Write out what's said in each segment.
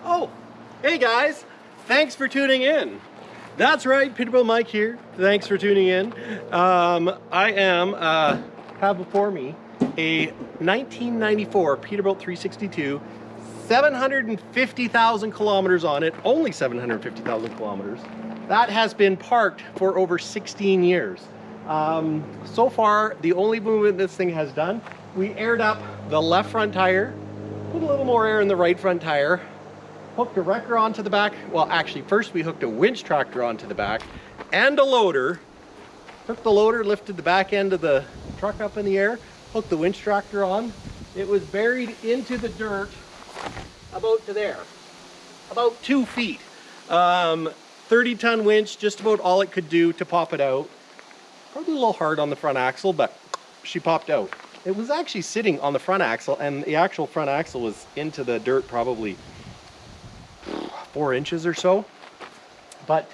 Oh, hey guys, thanks for tuning in. That's right, Peterbilt Mike here. Thanks for tuning in. I have before me a 1994 Peterbilt 362, 750,000 kilometers on it, only 750,000 kilometers. That has been parked for over 16 years. So far, the only movement this thing has done, we aired up the left front tire, put a little more air in the right front tire, hooked a wrecker onto the back. Well, actually, first we hooked a winch tractor onto the back and a loader. Took the loader, lifted the back end of the truck up in the air, hooked the winch tractor on. It was buried into the dirt about to there, about 2 feet. 30-ton winch, just about all it could do to pop it out. Probably a little hard on the front axle, but she popped out. It was actually sitting on the front axle, and the actual front axle was into the dirt probably 4 inches or so. But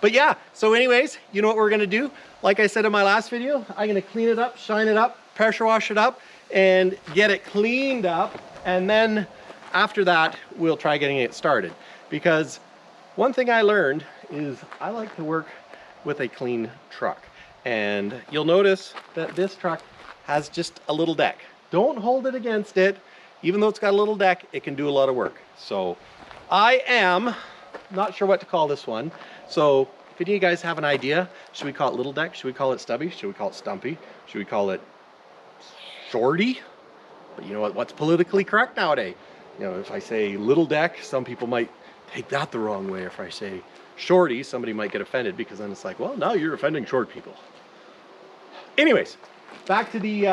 yeah, so anyways, you know what we're gonna do? Like I said in my last video, I'm gonna clean it up, shine it up, pressure wash it up, and get it cleaned up. And then after that, we'll try getting it started. Because one thing I learned is I like to work with a clean truck. And you'll notice that this truck has just a little deck. Don't hold it against it. Even though it's got a little deck, it can do a lot of work. So I am not sure what to call this one. So if any of you guys have an idea, should we call it little deck? Should we call it stubby? Should we call it stumpy? Should we call it shorty? But you know what? What's politically correct nowadays? You know, if I say little deck, some people might take that the wrong way. If I say shorty, somebody might get offended, because then it's like, well, now you're offending short people. Anyways, back to the,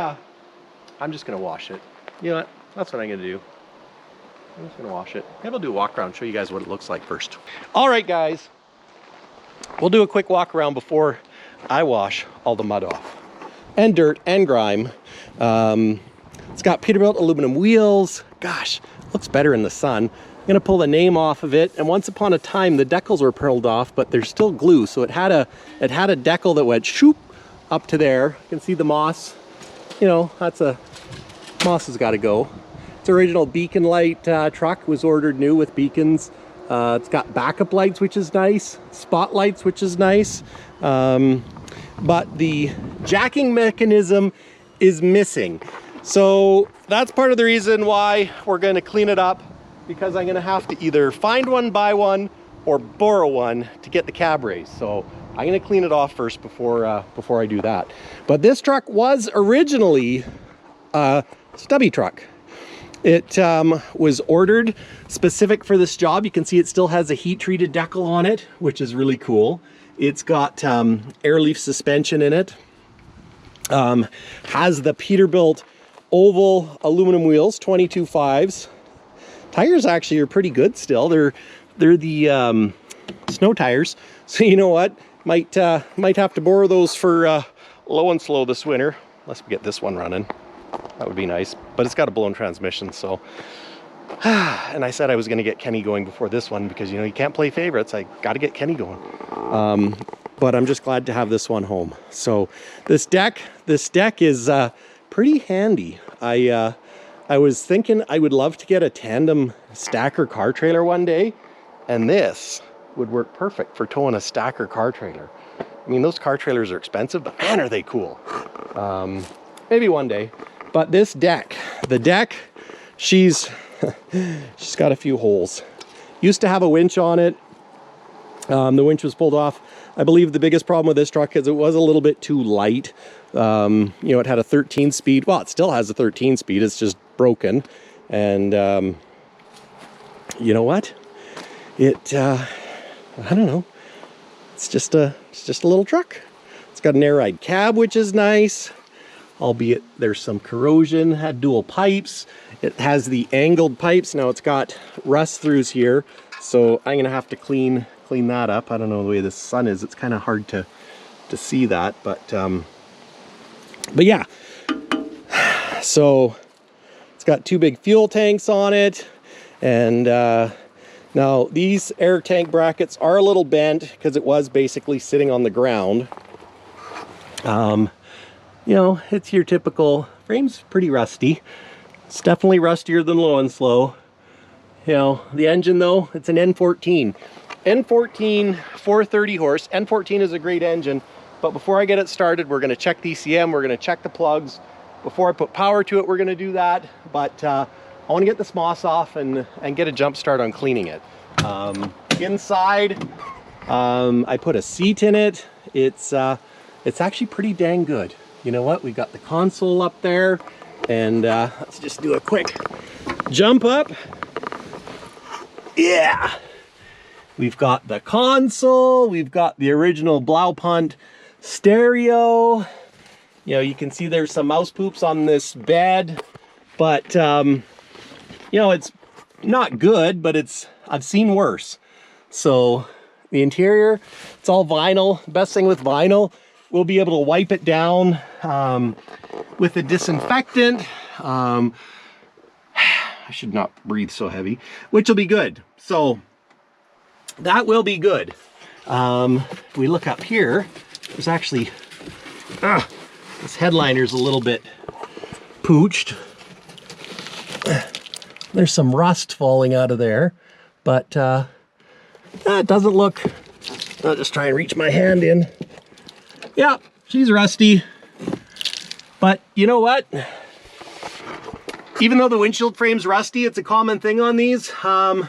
I'm just gonna wash it. You know what? That's what I'm gonna do. I'm just gonna wash it. Maybe I'll do a walk around, show you guys what it looks like first. All right, guys. We'll do a quick walk around before I wash all the mud off. And dirt and grime. It's got Peterbilt aluminum wheels. Gosh, looks better in the sun. I'm gonna pull the name off of it. And once upon a time, the decals were pearled off, but there's still glue. So it had a decal that went shoop up to there. You can see the moss. You know, moss has gotta go. Its original beacon light truck was ordered new with beacons. It's got backup lights, which is nice. Spotlights, which is nice. But the jacking mechanism is missing. So that's part of the reason why we're gonna clean it up, because I'm gonna have to either find one, buy one, or borrow one to get the cab raised. So I'm gonna clean it off first before I do that. But this truck was originally a stubby truck. It was ordered specific for this job. You can see it still has a heat-treated decal on it, which is really cool. It's got air leaf suspension in it. Has the Peterbilt oval aluminum wheels, 22.5s. Tires actually are pretty good still. They're the snow tires. So you know what? Might have to borrow those for low and slow this winter, unless we get this one running. That would be nice, but it's got a blown transmission, so. And I said I was gonna get Kenny going before this one, because you know, you can't play favorites. I gotta get Kenny going. But I'm just glad to have this one home. So this deck is pretty handy. I was thinking I would love to get a tandem stacker car trailer one day, and this would work perfect for towing a stacker car trailer. I mean, those car trailers are expensive, but man, are they cool. Maybe one day. But this deck, the deck, she's got a few holes. Used to have a winch on it. The winch was pulled off. I believe the biggest problem with this truck is it was a little bit too light. You know, it had a 13 speed. Well, it still has a 13 speed. It's just broken. And you know what? I don't know. It's just a little truck. It's got an air ride cab, which is nice. Albeit there's some corrosion. Had dual pipes. It has the angled pipes. Now it's got rust throughs here, so I'm gonna have to clean that up. I don't know the way the sun is. It's kind of hard to see that, but yeah. So it's got 2 big fuel tanks on it, and now these air tank brackets are a little bent because it was basically sitting on the ground. You know, it's your typical, frame's pretty rusty. It's definitely rustier than low and slow. You know, the engine though, it's an N14. N14 430 horse. N14 is a great engine, but before I get it started, we're gonna check the ECM, we're gonna check the plugs. Before I put power to it, we're gonna do that. But I wanna get this moss off and get a jump start on cleaning it. Inside, I put a seat in it. It's actually pretty dang good. You know what? We got the console up there, and let's just do a quick jump up. Yeah, we've got the console, we've got the original Blaupunkt stereo. You know, you can see there's some mouse poops on this bed, but you know, it's not good, but I've seen worse. So the interior, it's all vinyl. Best thing with vinyl, we'll be able to wipe it down with a disinfectant. I should not breathe so heavy, which will be good. So that will be good. If we look up here, there's actually, this headliner's a little bit pooched. There's some rust falling out of there, but it doesn't look, I'll just try and reach my hand in. Yeah, she's rusty, but you know what? Even though the windshield frame's rusty, it's a common thing on these. I'm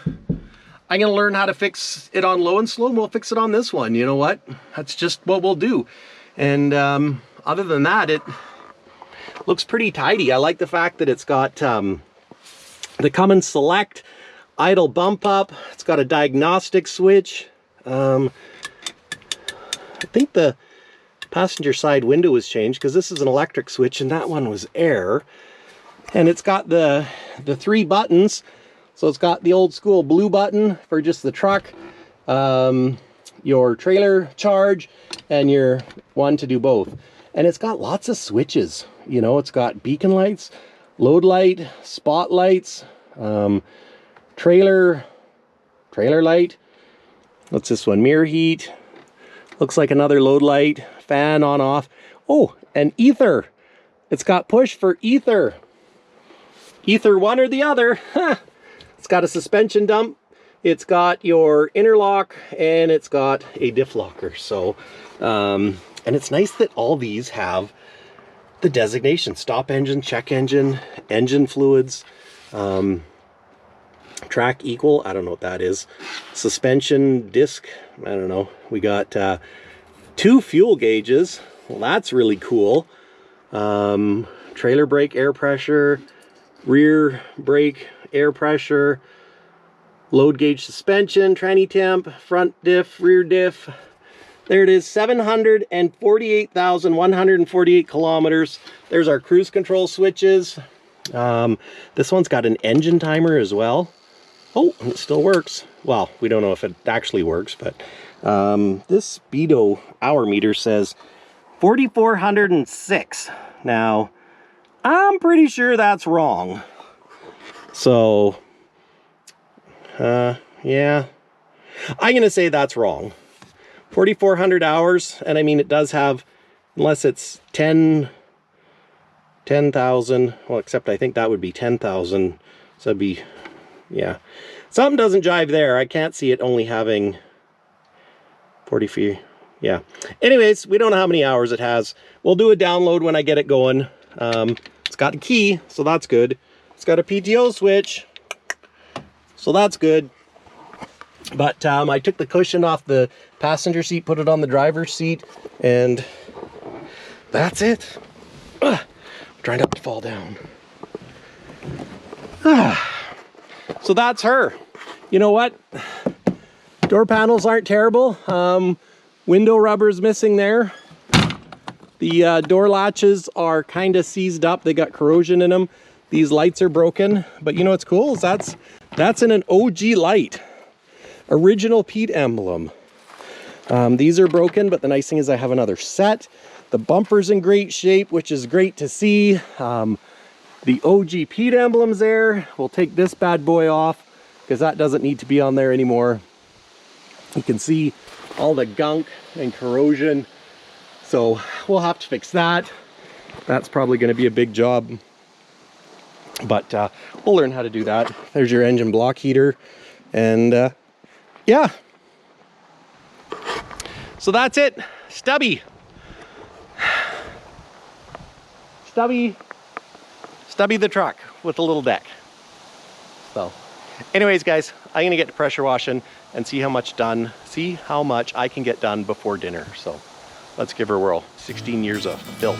gonna learn how to fix it on low and slow, and we'll fix it on this one. You know what? That's just what we'll do. And other than that, it looks pretty tidy. I like the fact that it's got the Cummins Select idle bump up. It's got a diagnostic switch. I think the passenger side window was changed because this is an electric switch and that one was air. And it's got the 3 buttons. So it's got the old school blue button for just the truck, your trailer charge, and your one to do both. And it's got lots of switches. You know, it's got beacon lights, load light, spotlights, trailer light. What's this one? Mirror heat. Looks like another load light, fan on off. Oh, and ether. It's got push for ether. Either one or the other. It's got a suspension dump, it's got your interlock, and it's got a diff locker. So, and it's nice that all these have the designation: stop engine, check engine, engine fluids, track equal, I don't know what that is, suspension disc, I don't know. We got 2 fuel gauges. Well, that's really cool. Trailer brake air pressure, rear brake air pressure, load gauge suspension, tranny temp, front diff, rear diff. There it is, 748,148 kilometers. There's our cruise control switches. This one's got an engine timer as well. Oh, it still works. Well, we don't know if it actually works, but this speedo hour meter says 4,406. Now, I'm pretty sure that's wrong. So, yeah, I'm gonna say that's wrong. 4,400 hours, and I mean, it does have, unless it's 10,000, well, except I think that would be 10,000, so it'd be, yeah. Something doesn't jive there. I can't see it only having 40 feet, yeah. Anyways, we don't know how many hours it has. We'll do a download when I get it going. It's got a key, so that's good. It's got a PTO switch, so that's good. But I took the cushion off the passenger seat, put it on the driver's seat, and that's it. I'm trying not to fall down. So that's her. You know what? Door panels aren't terrible. Window rubber's missing there. The door latches are kind of seized up. They got corrosion in them. These lights are broken. But you know what's cool is that's in an OG light. Original Pete emblem. These are broken, but the nice thing is I have another set. The bumper's in great shape, which is great to see. The OG Pete emblem's there. We'll take this bad boy off because that doesn't need to be on there anymore. You can see all the gunk and corrosion. So we'll have to fix that. That's probably going to be a big job. But we'll learn how to do that. There's your engine block heater, and yeah. So that's it. Stubby the truck with a little deck. So anyways, guys, I'm gonna get to pressure washing and see how much I can get done before dinner. So let's give her a whirl. 16 years of filth.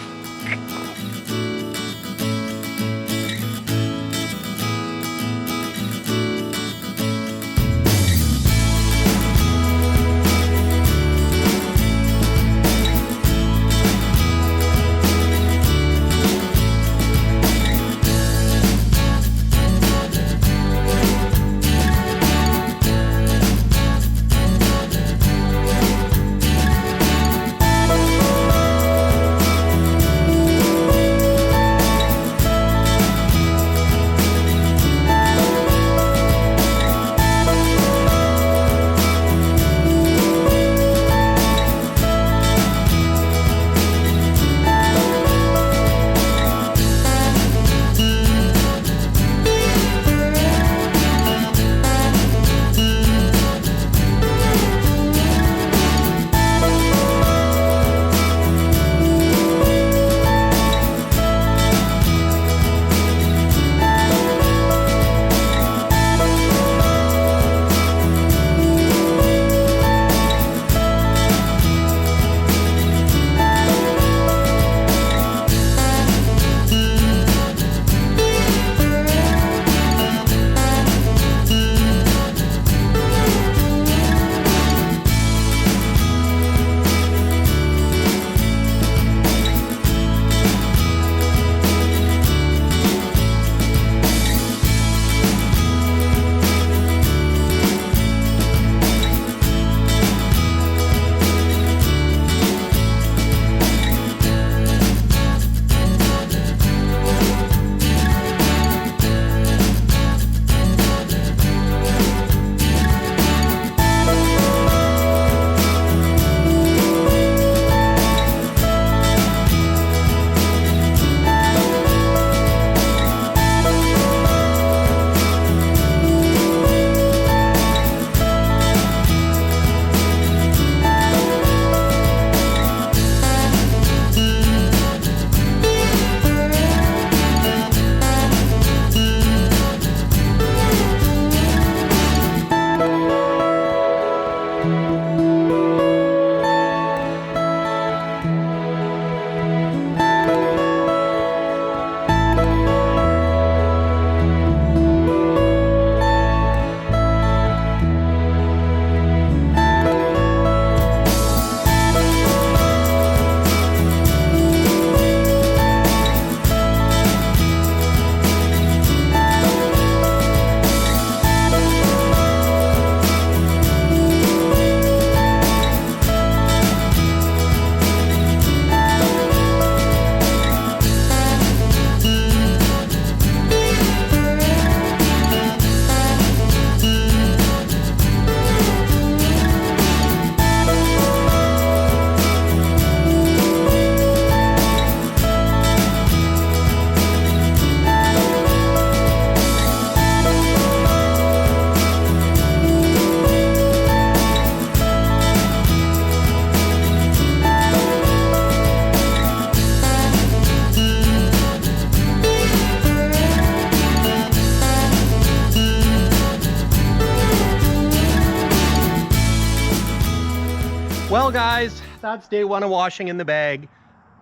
Well guys, that's day one of washing in the bag.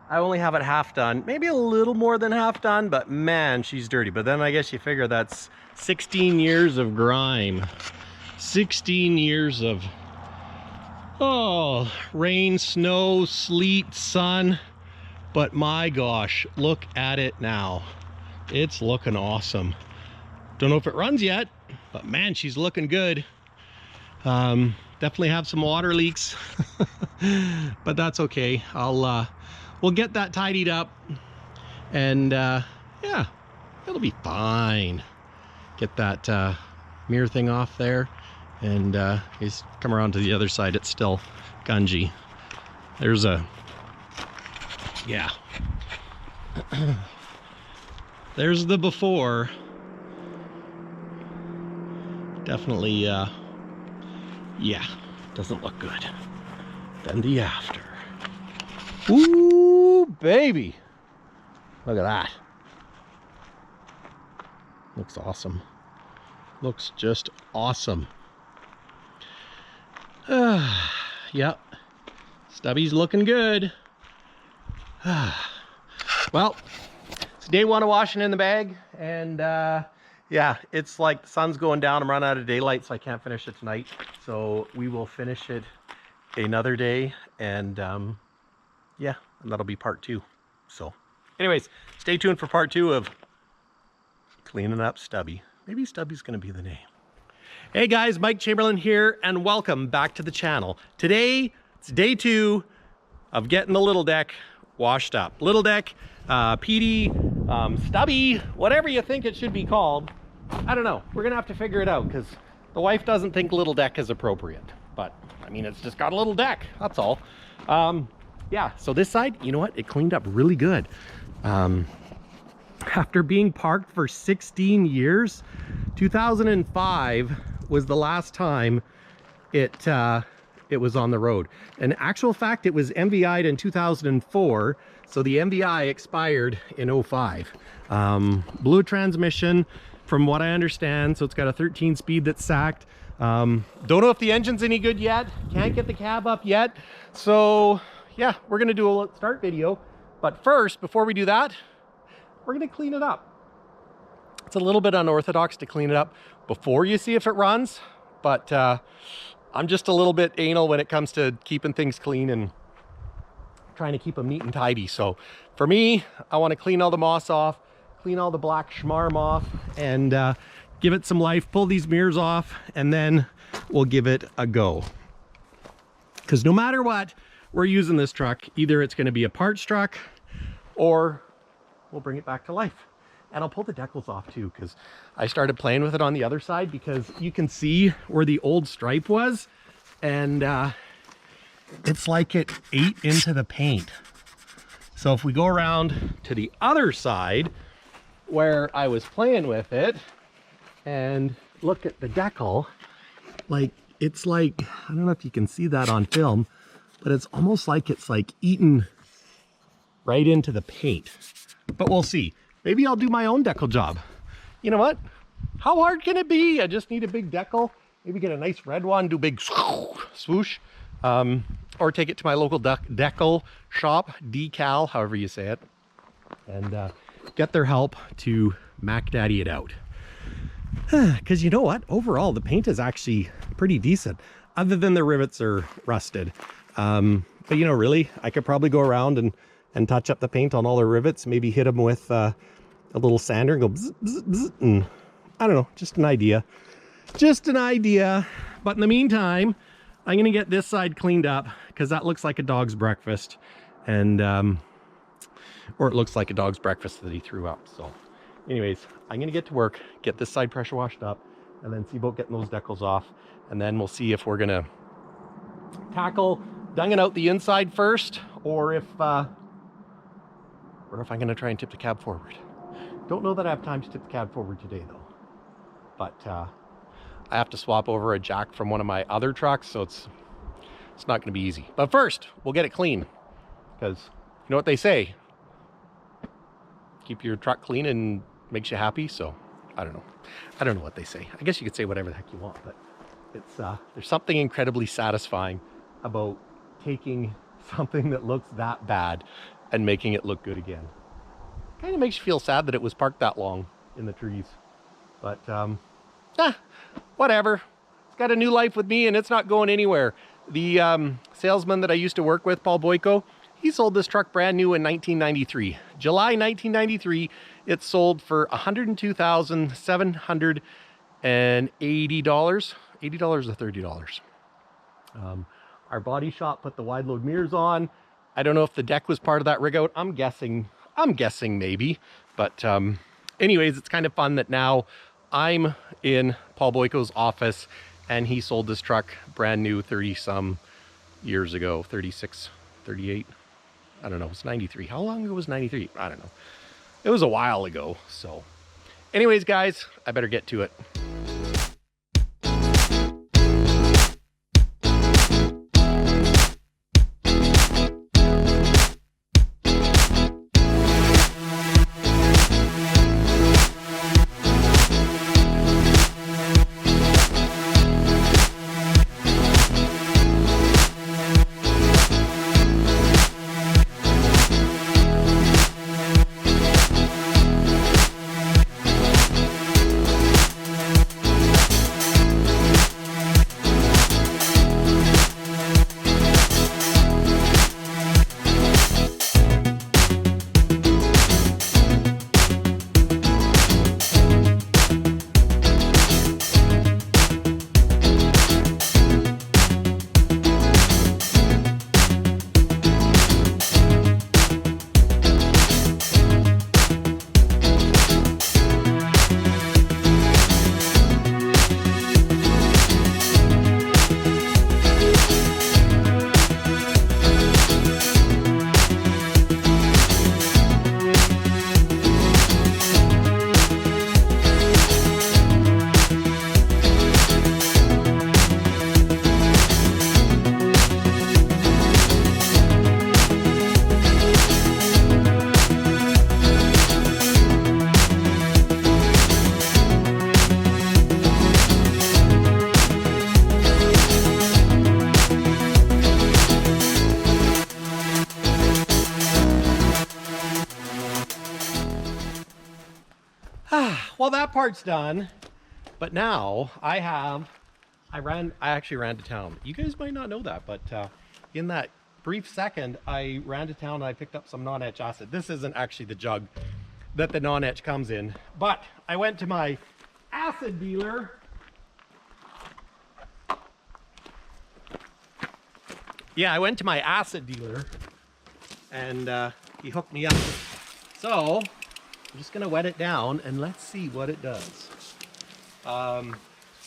I only have it half done, maybe a little more than half done, but man, she's dirty. But then I guess you figure that's 16 years of grime. 16 years of, oh, rain, snow, sleet, sun. But my gosh, look at it now. It's looking awesome. Don't know if it runs yet, but man, she's looking good. Definitely have some water leaks, but that's okay. We'll get that tidied up, and yeah, it'll be fine. Get that mirror thing off there, and just come around to the other side. It's still gungy. There's a, yeah. There's the before. Definitely, yeah, doesn't look good. Then the after. Ooh, baby. Look at that. Looks awesome. Looks just awesome. Yep. Stubby's looking good. Well, it's day one of washing in the bag, and yeah, it's like the sun's going down. I'm running out of daylight, so I can't finish it tonight. So we will finish it another day, and yeah, and that'll be part 2. So anyways, stay tuned for part 2 of cleaning up Stubby. Maybe Stubby's gonna be the name. Hey guys, Mike Chamberlain here, and welcome back to the channel. Today, it's day 2 of getting the little deck washed up. Little deck, PD, Stubby, whatever you think it should be called. I don't know. We're gonna have to figure it out, because the wife doesn't think little deck is appropriate. But, I mean, it's just got a little deck, that's all. Yeah, so this side, you know what? It cleaned up really good. After being parked for 16 years, 2005 was the last time it was on the road. In actual fact, it was MVI'd in 2004, so the MVI expired in 05. Blue transmission, from what I understand, so it's got a 13 speed that's sacked. Don't know if the engine's any good yet, can't get the cab up yet, so yeah, we're gonna do a let's start video. But first, before we do that, we're gonna clean it up. It's a little bit unorthodox to clean it up before you see if it runs, but I'm just a little bit anal when it comes to keeping things clean and trying to keep them neat and tidy. So for me, I want to clean all the moss off, clean all the black schmarm off, and give it some life, pull these mirrors off, and then we'll give it a go. Because no matter what, we're using this truck. Either it's going to be a parts truck, or we'll bring it back to life. And I'll pull the decals off too, because I started playing with it on the other side, because you can see where the old stripe was, and it's like it ate into the paint. So if we go around to the other side where I was playing with it and look at the decal, like it's like, I don't know if you can see that on film, but it's almost like it's like eaten right into the paint. But we'll see. Maybe I'll do my own decal job. You know what? How hard can it be? I just need a big decal. Maybe get a nice red one, do big swoosh. Or take it to my local decal shop, Decal, however you say it, and get their help to Mac Daddy it out. Because you know what? Overall, the paint is actually pretty decent, other than the rivets are rusted. But you know, really, I could probably go around and touch up the paint on all the rivets, maybe hit them with a little sander and go bzz, bzz, bzz, and I don't know, just an idea. Just an idea. But in the meantime, I'm gonna get this side cleaned up, because that looks like a dog's breakfast, and or it looks like a dog's breakfast that he threw up. So anyways, I'm gonna get to work, get this side pressure washed up, and then see about getting those decals off, and then we'll see if we're gonna tackle dunging out the inside first, or if I'm gonna try and tip the cab forward. Don't know that I have time to tip the cab forward today though, but I have to swap over a jack from one of my other trucks, so it's not gonna be easy. But first, we'll get it clean, because you know what they say, keep your truck clean and makes you happy. So I don't know what they say. I guess you could say whatever the heck you want, but it's there's something incredibly satisfying about taking something that looks that bad and making it look good again. Kind of makes you feel sad that it was parked that long in the trees, but whatever. It's got a new life with me, and it's not going anywhere. The salesman that I used to work with, Paul Boyko, he sold this truck brand new in 1993. July 1993, it sold for $102,780. $80 or $30. Our body shop put the wide load mirrors on. I don't know if the deck was part of that rig out. I'm guessing maybe. But anyways, it's kind of fun that now I'm in Paul Boyko's office, and he sold this truck brand new 30 some years ago, 36, 38. I don't know, it was 93. How long ago was 93? I don't know. It was a while ago. So anyways, guys, I better get to it. Well, that part's done, but now I actually ran to town. You guys might not know that, but in that brief second, I ran to town and I picked up some non-etch acid. This isn't actually the jug that the non-etch comes in, but I went to my acid dealer. Yeah, I went to my acid dealer and he hooked me up. So I'm just gonna wet it down and let's see what it does.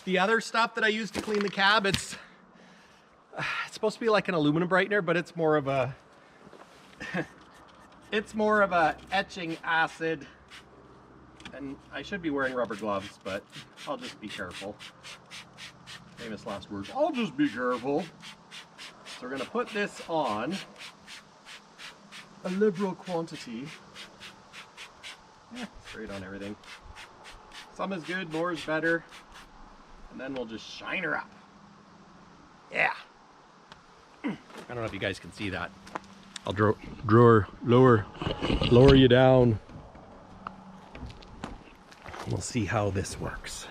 The other stuff that I use to clean the cab, it's supposed to be like an aluminum brightener, but it's more of a it's more of a etching acid. And I should be wearing rubber gloves, but I'll just be careful. Famous last words, I'll just be careful. So we're gonna put this on a liberal quantity. Yeah, straight on everything. Some is good, more is better. And then we'll just shine her up. Yeah. I don't know if you guys can see that. I'll lower you down. We'll see how this works.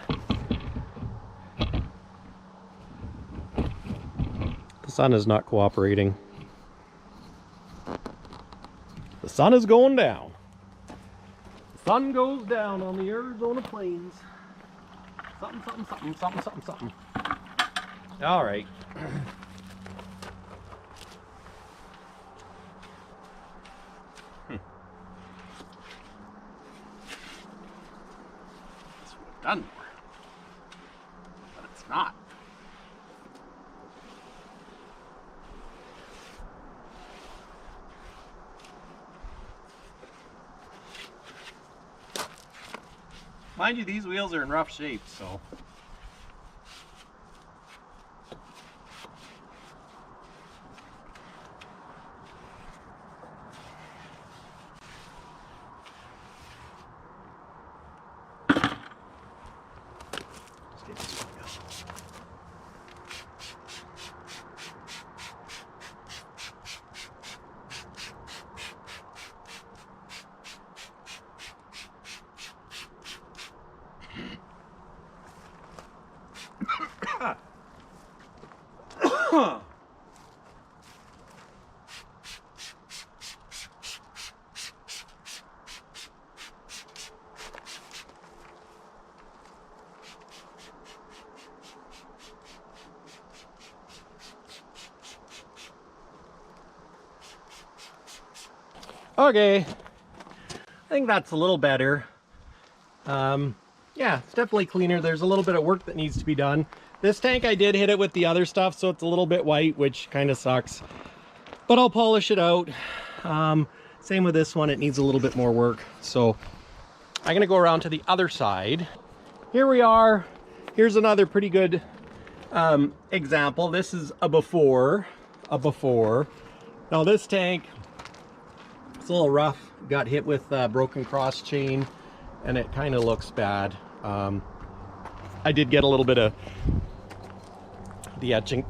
The sun is not cooperating. The sun is going down. Sun goes down on the Arizona plains. Something, something, something, something, something, something. All right. This would have done more, but it's not. Mind you, these wheels are in rough shape, so. Okay, I think that's a little better. Yeah, it's definitely cleaner. There's a little bit of work that needs to be done. This tank, I did hit it with the other stuff, so it's a little bit white, which kind of sucks. But I'll polish it out. Same with this one, it needs a little bit more work. So I'm gonna go around to the other side. Here we are. Here's another pretty good example. This is a before. Now this tank, it's a little rough. Got hit with broken cross chain and it kind of looks bad. I did get a little bit of the etching,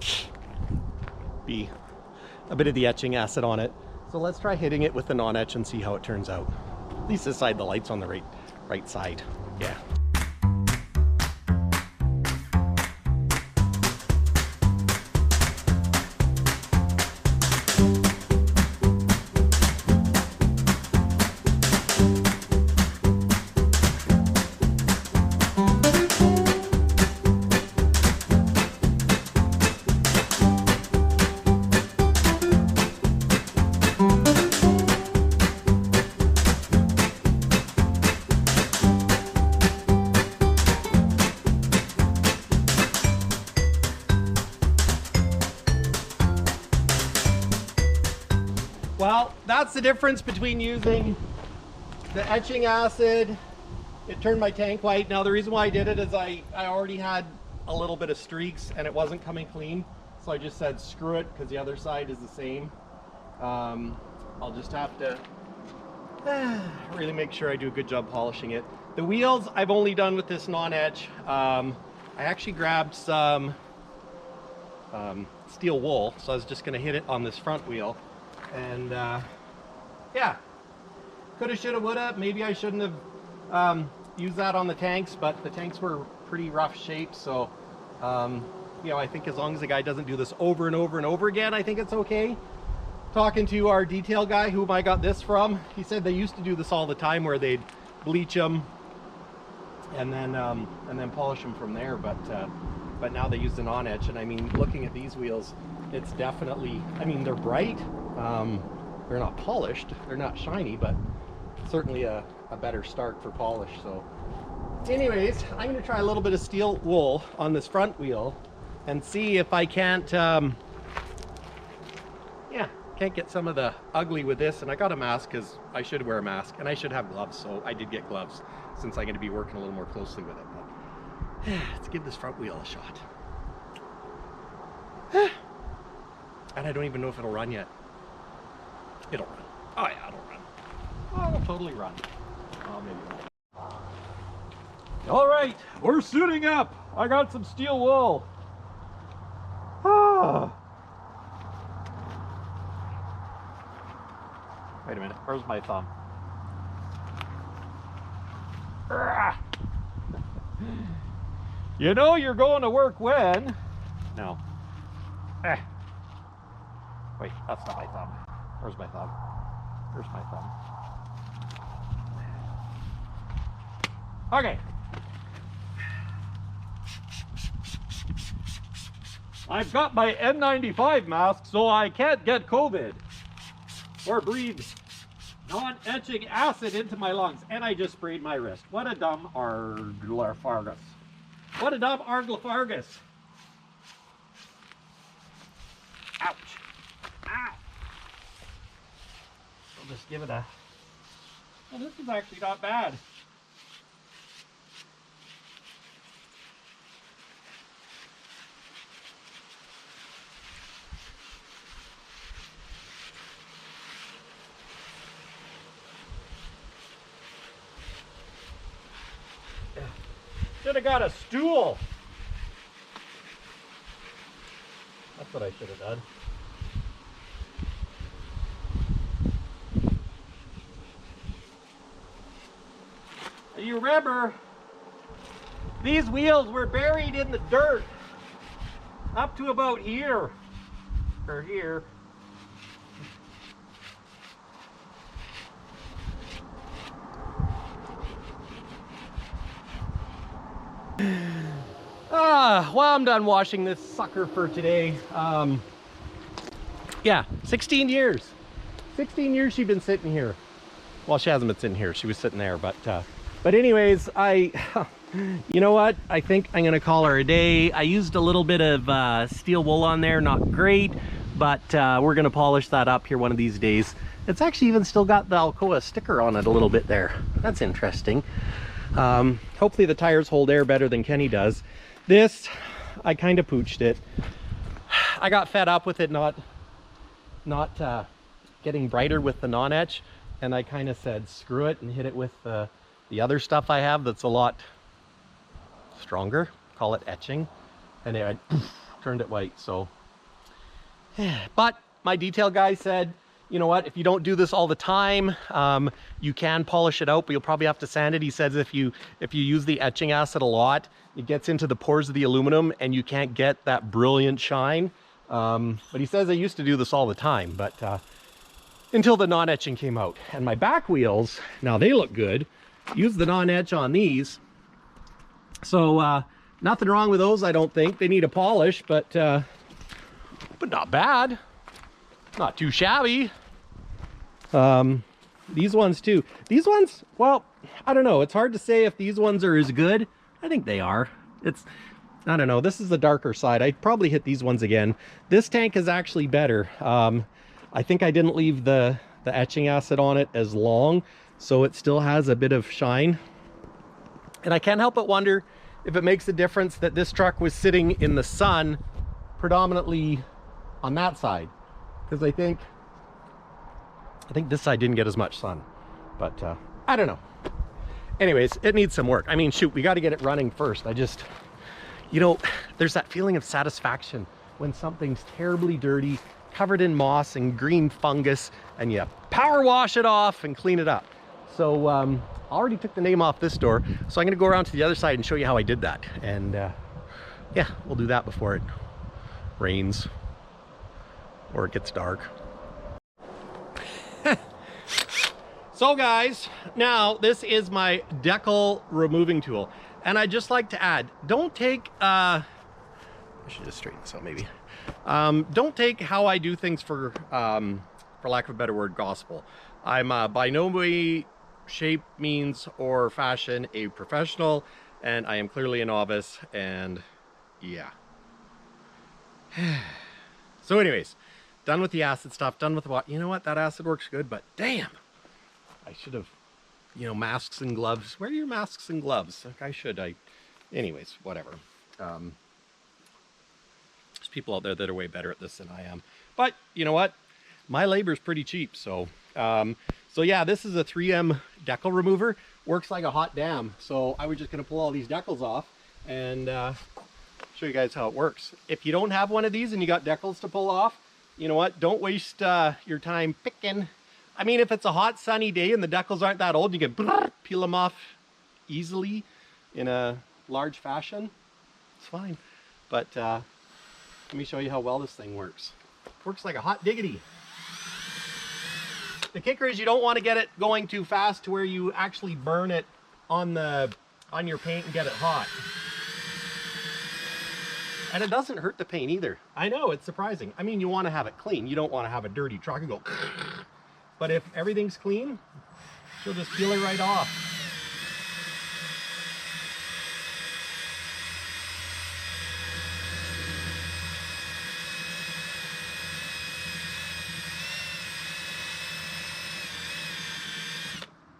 a bit of the etching acid on it. So let's try hitting it with the non-etch and see how it turns out. At least this side, the light's on the right side. Yeah. Well, that's the difference between using the etching acid. It turned my tank white. Now the reason why I did it is I already had a little bit of streaks and it wasn't coming clean. So I just said screw it because the other side is the same. I'll just have to really make sure I do a good job polishing it. The wheels I've only done with this non-etch. I actually grabbed some steel wool, so I was just going to hit it on this front wheel. And yeah, coulda, shoulda, woulda. Maybe I shouldn't have used that on the tanks, but the tanks were pretty rough shape. So, you know, I think as long as the guy doesn't do this over and over and over again, I think it's okay. Talking to our detail guy, whom I got this from, he said they used to do this all the time, where they'd bleach them and then polish them from there. But now they use the non-etch, and I mean, looking at these wheels, it's definitely, I mean, they're bright. They're not polished, they're not shiny, but certainly a better start for polish. So anyways, I'm going to try a little bit of steel wool on this front wheel and see if I can't can't get some of the ugly with this. And I got a mask because I should wear a mask, and I should have gloves, so I did get gloves since I'm going to be working a little more closely with it. But let's give this front wheel a shot. And I don't even know if it'll run yet. It'll run. Oh yeah, it'll run. Oh, it'll totally run. Oh, maybe not. All right, we're suiting up. I got some steel wool. Ah. Wait a minute, where's my thumb? You know you're going to work when? No. Wait, that's not my thumb. Where's my thumb? Where's my thumb? Okay. I've got my N95 mask, so I can't get COVID or breathe non-etching acid into my lungs. And I just sprayed my wrist. What a dumb arglafargus. What a dumb arglafargus. Ouch. Ow. I'll just give it a... Well, this is actually not bad. Should have got a stool. That's what I should have done. You remember, these wheels were buried in the dirt up to about here, or here. Well, I'm done washing this sucker for today. Yeah, 16 years. 16 years she's been sitting here. Well, she hasn't been sitting here. She was sitting there, but anyways, you know what? I think I'm gonna call her a day. I used a little bit of steel wool on there, not great, but we're gonna polish that up here one of these days. It's actually even still got the Alcoa sticker on it a little bit there. That's interesting. Hopefully the tires hold air better than Kenny does. This, I kind of pooched it. I got fed up with it not getting brighter with the non-etch, and I kind of said screw it and hit it with the other stuff I have that's a lot stronger, call it etching, and it turned it white. So but my detail guy said, you know what, if you don't do this all the time, you can polish it out, but you'll probably have to sand it. He says if you use the etching acid a lot, it gets into the pores of the aluminum and you can't get that brilliant shine. But he says I used to do this all the time, but until the non-etching came out. And my back wheels, now they look good. Use the non-etch on these. So nothing wrong with those, I don't think. They need a polish, but not bad. Not too shabby. These ones too. These ones, well, I don't know. It's hard to say if these ones are as good. I think they are. I don't know. This is the darker side. I'd probably hit these ones again. This tank is actually better. I think I didn't leave the etching acid on it as long, so it still has a bit of shine. And I can't help but wonder if it makes a difference that this truck was sitting in the sun predominantly on that side. Because I think this side didn't get as much sun, but I don't know. Anyways, it needs some work. I mean, shoot, we got to get it running first. You know, there's that feeling of satisfaction when something's terribly dirty, covered in moss and green fungus, and you power wash it off and clean it up. So I already took the name off this door, so I'm gonna go around to the other side and show you how I did that. And yeah, we'll do that before it rains or it gets dark. So guys, now this is my Decal removing tool. And I'd just like to add, don't take, I should just straighten this out maybe. Don't take how I do things for lack of a better word, gospel. I'm by no way, shape, means, or fashion a professional, and I am clearly a novice, and yeah. So anyways, done with the acid stuff, done with what, you know what, that acid works good, but damn, I should have, you know, masks and gloves. Where are your masks and gloves? Like I should, anyways, whatever. There's people out there that are way better at this than I am. But you know what? My labor is pretty cheap. So, so yeah, this is a 3M decal remover. Works like a hot damn. So I was just gonna pull all these decals off and show you guys how it works. If you don't have one of these and you got decals to pull off, you know what? Don't waste your time picking. I mean, if it's a hot sunny day and the decals aren't that old, you can peel them off easily in a large fashion. It's fine. But let me show you how well this thing works. Works like a hot diggity. The kicker is you don't want to get it going too fast to where you actually burn it on your paint and get it hot. And it doesn't hurt the paint either. I know, it's surprising. I mean, you want to have it clean. You don't want to have a dirty truck and go. But if everything's clean, she'll just peel it right off.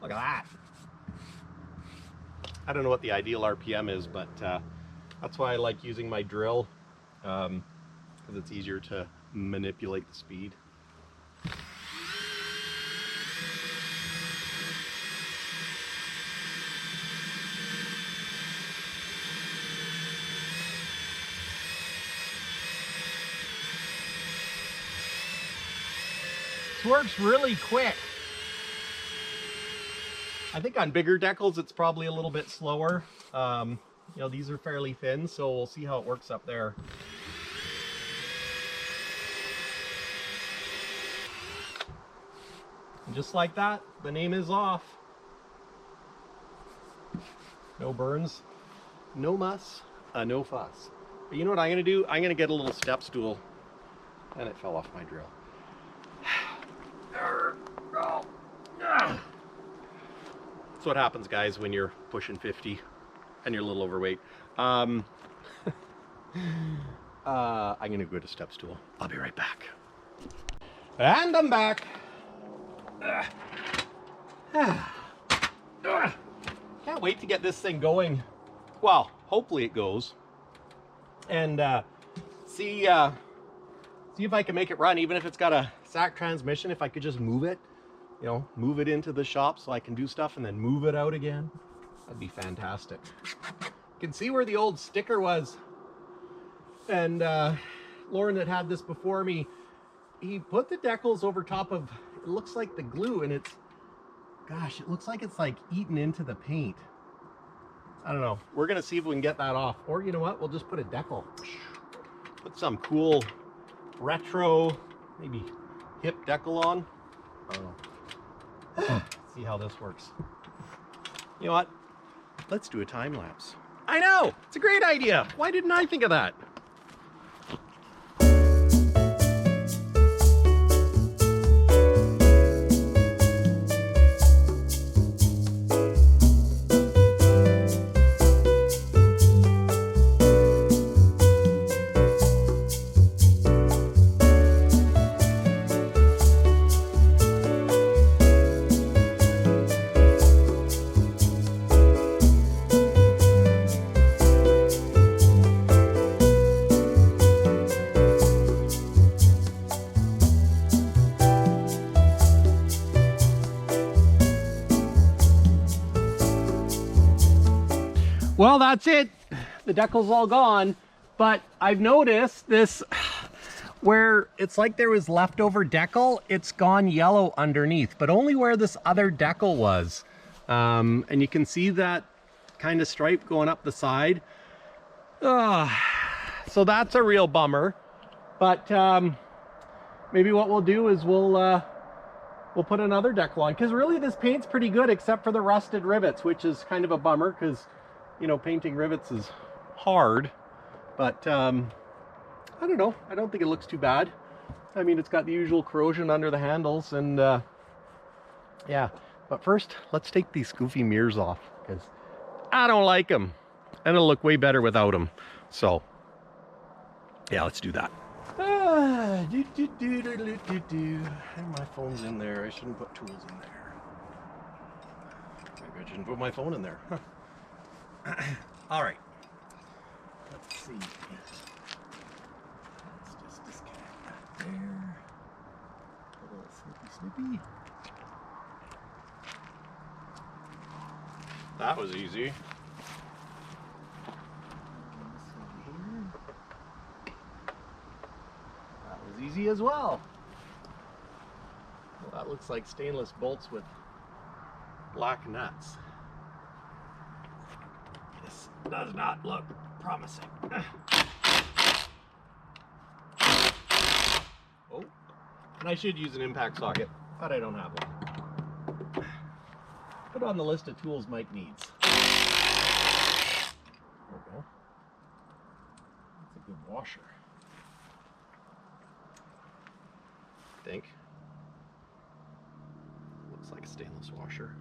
Look at that. I don't know what the ideal RPM is, but that's why I like using my drill, because it's easier to manipulate the speed. Works really quick. I think on bigger decals it's probably a little bit slower. You know, these are fairly thin, so we'll see how it works up there. And just like that, the name is off. No burns, no muss, no fuss. But you know what I'm gonna do? I'm gonna get a little step stool, and it fell off my drill. That's what happens, guys, when you're pushing 50 and you're a little overweight. I'm gonna go to step stool. I'll be right back. And I'm back. Can't wait to get this thing going. Well, hopefully it goes. And see if I can make it run, even if it's got a sack transmission. If I could just move it, you know, move it into the shop so I can do stuff and then move it out again. That'd be fantastic. You can see where the old sticker was. And Lauren that had this before me, he put the decals over top of, it looks like the glue, and it's, gosh, it looks like it's like eaten into the paint. I don't know. We're gonna see if we can get that off. Or you know what? We'll just put a decal. Put some cool retro, maybe hip decal on. I don't know. See how this works. You know what? Let's do a time lapse. I know! It's a great idea! Why didn't I think of that? Well, that's it. The decal's all gone, but I've noticed this where it's like there was leftover decal, it's gone yellow underneath, but only where this other decal was. And you can see that kind of stripe going up the side. So that's a real bummer, but maybe what we'll do is we'll put another decal on, because really this paint's pretty good except for the rusted rivets, which is kind of a bummer because, you know, painting rivets is hard, but I don't know. I don't think it looks too bad. I mean, it's got the usual corrosion under the handles, and yeah. But first, let's take these goofy mirrors off, because I don't like them, and it'll look way better without them. So yeah, let's do that. And my phone's in there. I shouldn't put tools in there. Maybe I shouldn't put my phone in there. Huh. All right, let's see. Let's just disconnect that there. A little snippy. That was easy. That was easy as well. Well, that looks like stainless bolts with black nuts. This does not look promising. Oh, and I should use an impact socket, but I don't have one. Put on the list of tools Mike needs. There we go. That's a good washer, I think. Looks like a stainless washer.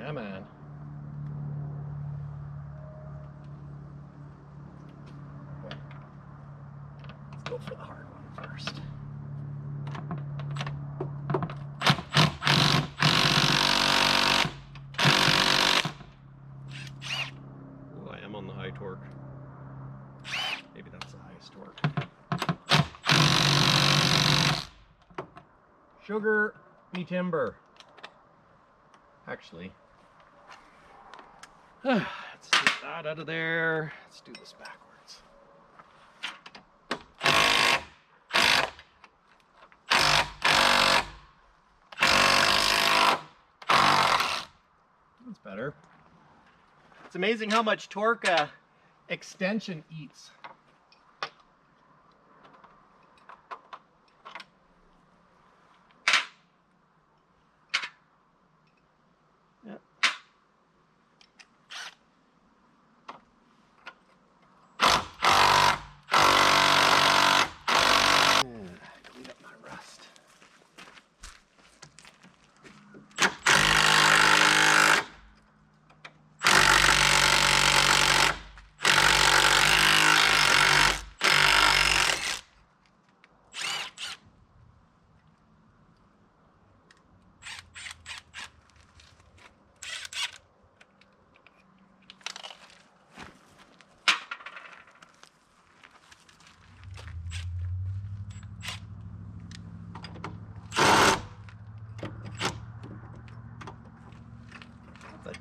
Come on. Let's go for the hard one first. Oh, I am on the high torque. Maybe that's the highest torque. Sugar me timber. Actually, let's get that out of there. Let's do this backwards. That's better. It's amazing how much torque extension eats.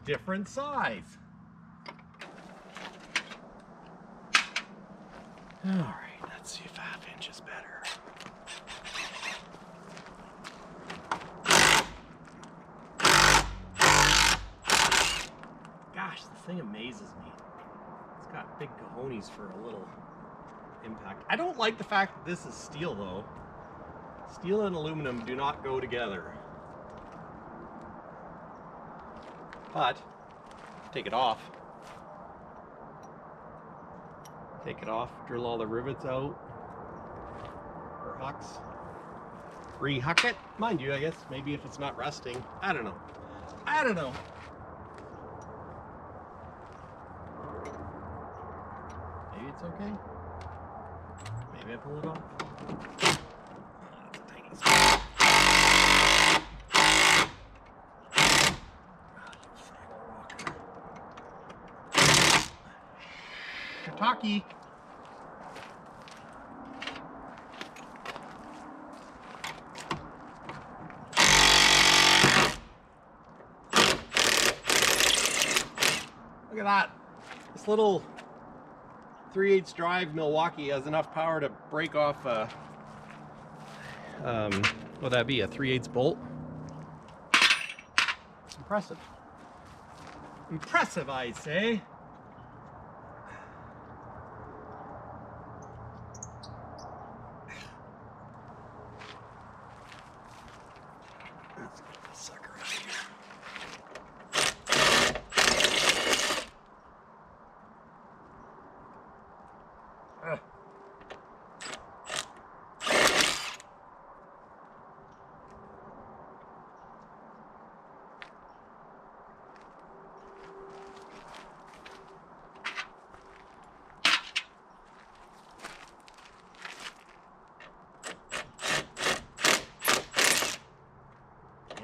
different size. All right, let's see if 1/2 inch is better. Gosh, this thing amazes me. It's got big cojones for a little impact. I don't like the fact that this is steel though. Steel and aluminum do not go together. But, take it off. Take it off, drill all the rivets out. Or hucks. Re-huck it. Mind you, I guess, maybe if it's not rusting. I don't know. I don't know. Maybe it's okay. Maybe I pull it off. Oh, that's a tiny spot. Shiitake. Look at that. This little 3/8 drive Milwaukee has enough power to break off a, what'd that be, a 3/8 bolt? Impressive. Impressive, I say. Let's get this sucker out of here.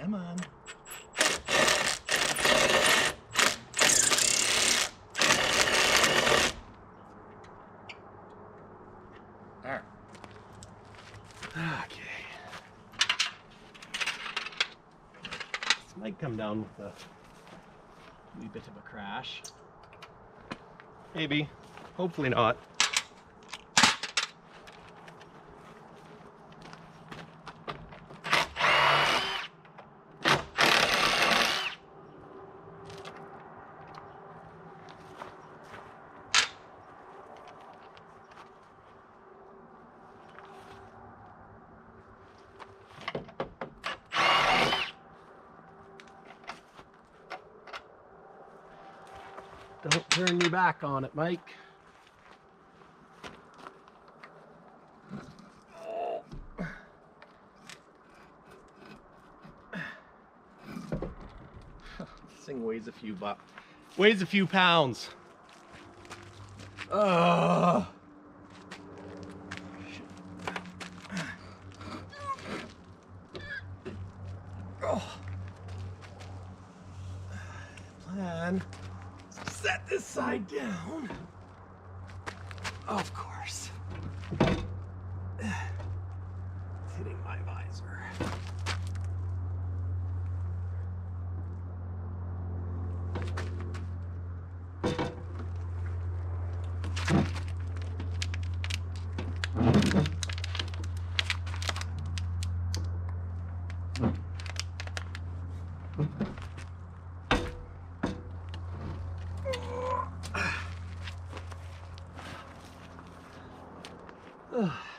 Come on. All right. Okay. This might come down with a wee bit of a crash. Maybe. Hopefully not. Don't turn your back on it, Mike. This thing weighs a few pounds. Oh. Plan. Set this side down. Of course. It's hitting my visor.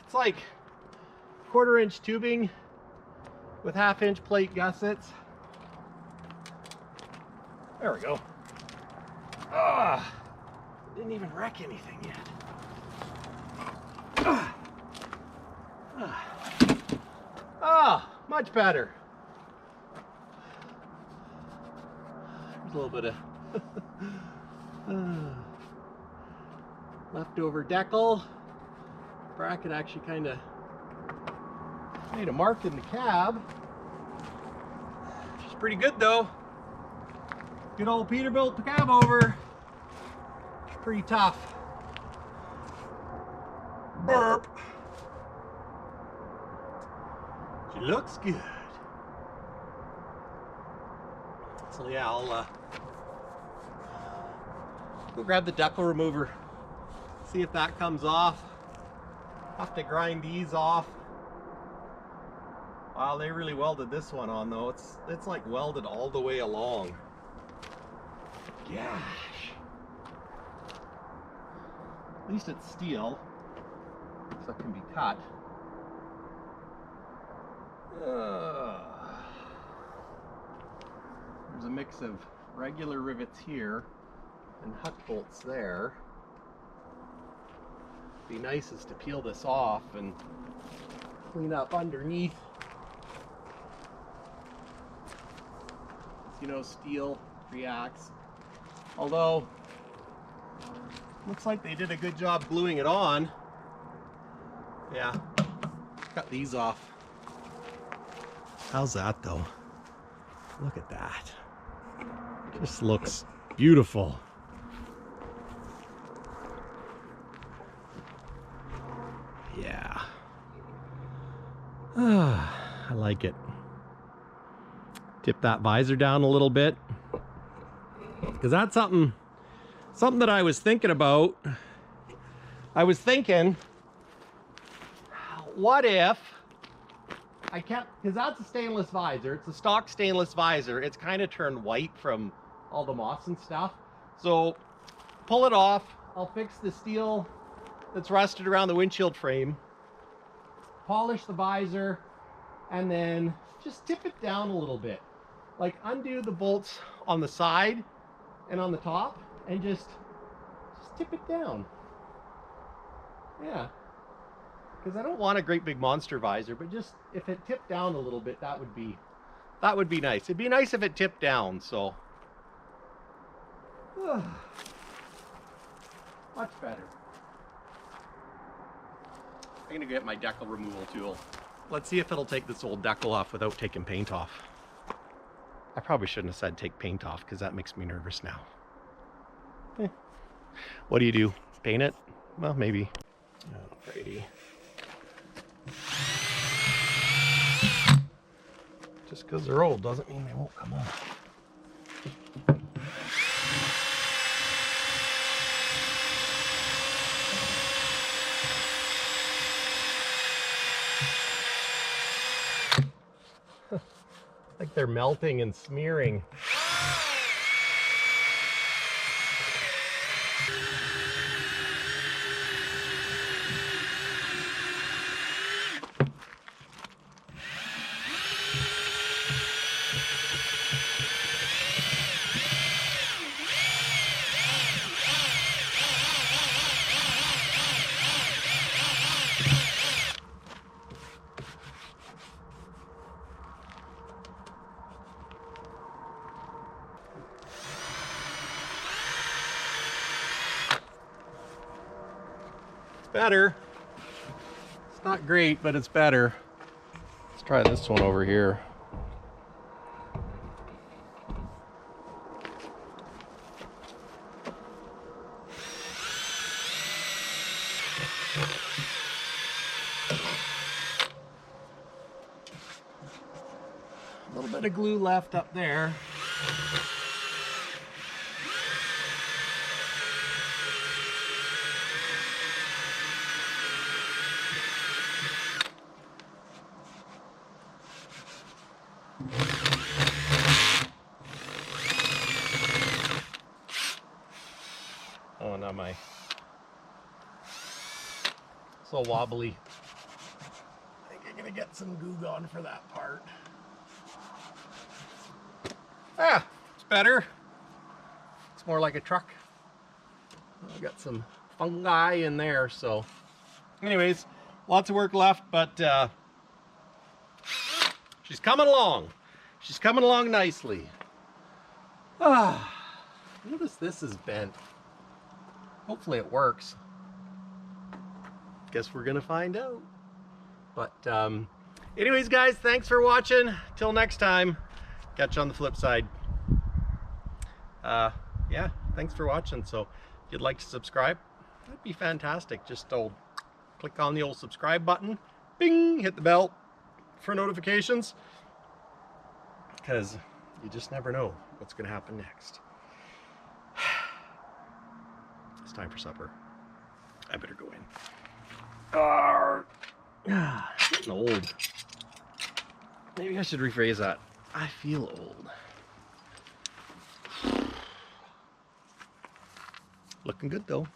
It's like 1/4 inch tubing with 1/2 inch plate gussets. There we go. Didn't even wreck anything yet. Much better. There's a little bit of leftover Decal. Bracket actually kind of made a mark in the cab, which is pretty good though. Good old Peterbilt Cabover. It's pretty tough. Burp. She looks good. So yeah, Go grab the decal remover, see if that comes off. Have to grind these off. Wow, they really welded this one on though. It's like welded all the way along. Gosh. At least it's steel, so it can be cut. There's a mix of regular rivets here and hut bolts there. Be nice is to peel this off and clean up underneath. You know, steel reacts. Although, looks like they did a good job gluing it on. Yeah, cut these off. How's that though? Look at that. Just looks beautiful. Yeah. I like it. Tip that visor down a little bit, because that's something that I was thinking about. I was thinking, what if I kept, because that's a stainless visor, it's a stock stainless visor, it's kind of turned white from all the moss and stuff. So pull it off, I'll fix the steel that's rusted around the windshield frame, polish the visor, and then just tip it down a little bit. Like undo the bolts on the side and on the top and just tip it down. Yeah, because I don't want a great big monster visor, but just if it tipped down a little bit, that would be nice. It'd be nice if it tipped down. So much better. I'm gonna get my decal removal tool. Let's see if it'll take this old decal off without taking paint off. I probably shouldn't have said take paint off, because that makes me nervous now. What do? Paint it? Well, maybe. Alrighty. Just because they're old doesn't mean they won't come off. Like they're melting and smearing. Better. It's not great, but it's better. Let's try this one over here. A little bit of glue left up there. Oh, not my. So wobbly. I think I'm gonna get some goo gone for that part. Ah, it's better. It's more like a truck. I got some fungi in there, so. Anyways, lots of work left, but she's coming along. She's coming along nicely. Notice this is bent. Hopefully it works. Guess we're gonna find out. But anyways, guys, thanks for watching. Till next time, catch you on the flip side. Yeah, thanks for watching. So if you'd like to subscribe, that'd be fantastic. Just click on the old subscribe button, bing, hit the bell for notifications, because you just never know what's gonna happen next. time for supper. I better go in. Getting old. Maybe I should rephrase that. I feel old. Looking good though.